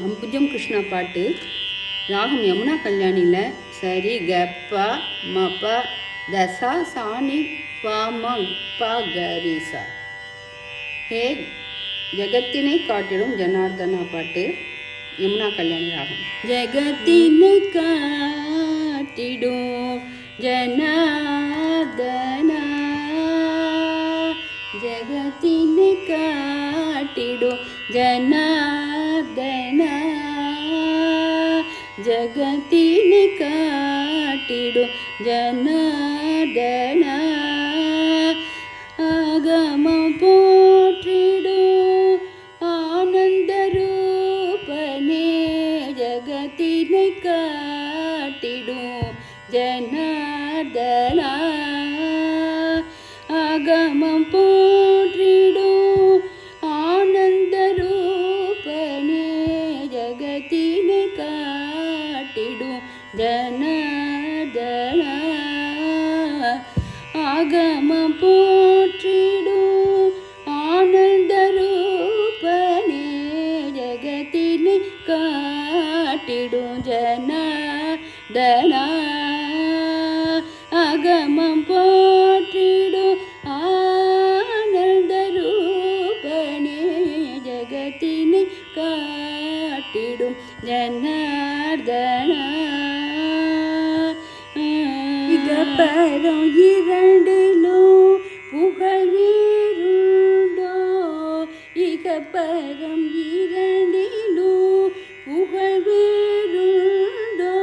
அம்புஜம் கிருஷ்ணா பாட்டு ராகம் யமுனா கல்யாணியில் சரி கப்பா மப தசா சாணி பாம ப கரிசா. ஹே ஜகத்தினை காட்டிடும் ஜனார்தனா பாட்டு யமுனா கல்யாணி ராகம். ஜகத்தினை காட்டிடும் ஜனார்தனா, ஜகத்தினை காட்டிடும் ஜனார்தனா, ஜகத்தினை காட்டிடும் ஜனார்தனா, ஆகமம் போற்றிடும் ஆனந்த ரூபனே, ஜகத்தினை காட்டிடும் ஜனார்தனா, ஆகமம் போற்றிடும் ஆனந்த ரூபனே, ஜகத்தினை காட்டிடும் ஜனார்தனா, ஆகமம் போற்றிடும் ஆனந்த ரூபனே, ஜகத்தினை காட்டிடும் ஜனார்தனா, ஆகமம் போற்றிடும் ஆனந்த ரூபனே, ஜகத்தினை காட்டிடும் ஜனார்தனா. இகப்பரம் இரண்டிலும் புகழ் வேறுண்டோ, இகப்பரம் இரண்டிலும் புகழ் வேறுண்டோ,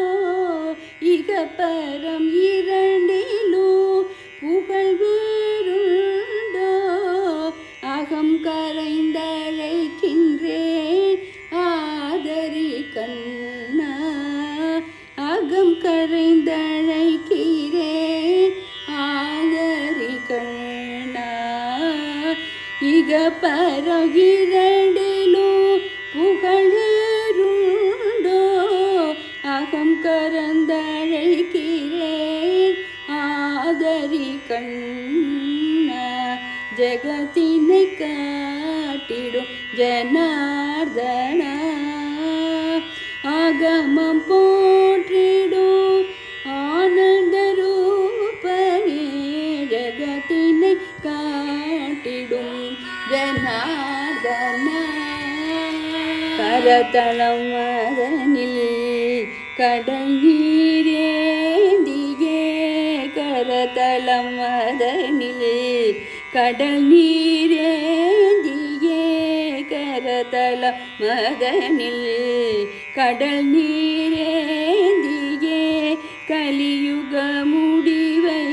இகப்பரம் இரண்டிலும் புகழ் வேறுண்டோ, அகம் கரைந்தழைக்கின்றேன் ஆதரி கண்ணா, அகம் கரைந்தழைக்கிறேன் ஆதரி கண்ணா, இகப்பரம் இரண்டிலும் புகழ் வேறுண்டோ, அகம் கரந்தழைக்கிறேன் ஆதரி கண்ணா, ஜகத்தினை காட்டிடும் ஜனார்தனா, ஆகமம் போற்றிடும் ஆனந்த ரூபனே, ஜகத்தினை காட்டிடும் ஜனார்தனா. கரதளம் அதனில் கடல் நீரேந்தியே, கரதளம் அதனில் கடல் நீரேந்தியே, கரதளம் மதனில் கடல் நீரேந்தியே, கலியுக முடிவை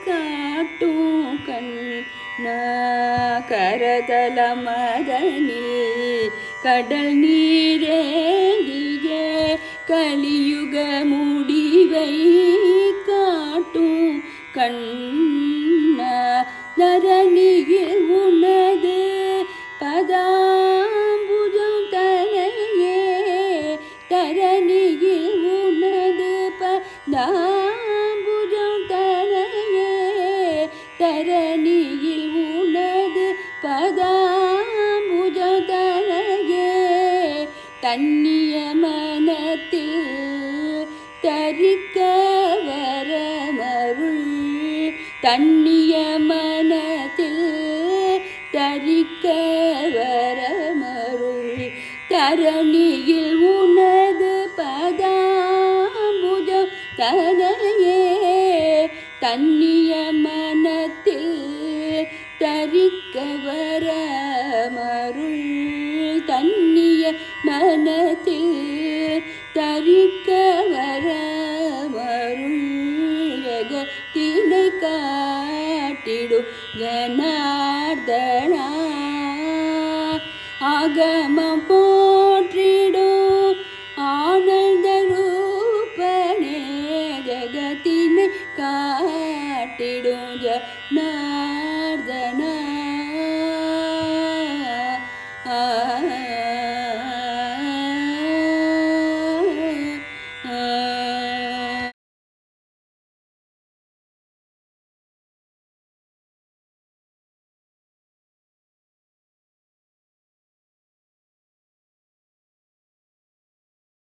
காட்டும் கண்ணா, கரதள மதனில் கடல் நீரேந்தியே, கலியுக முடிவை காட்டும் கண்ணா, தரணியில் உனது பதாம்புஜம் தனையே, தரணியில் உனது பதாம்புஜம் தனையே, தரணியில் உனது பதாம்புஜம் தனையே, தன்னிய மனத்தில் தரிக்க வரமருள், தன்னிய மனத்தில் தரிக்க வரமருள், தரணியில் உனது பதாம்புஜம் தனையே, தன்னிய மனத்தில் தரிக்க வரமருள், தன்னிய மனத்தில் தரிக்க வரமருள், ஜகத்தினை காட்டிடும் ஜனா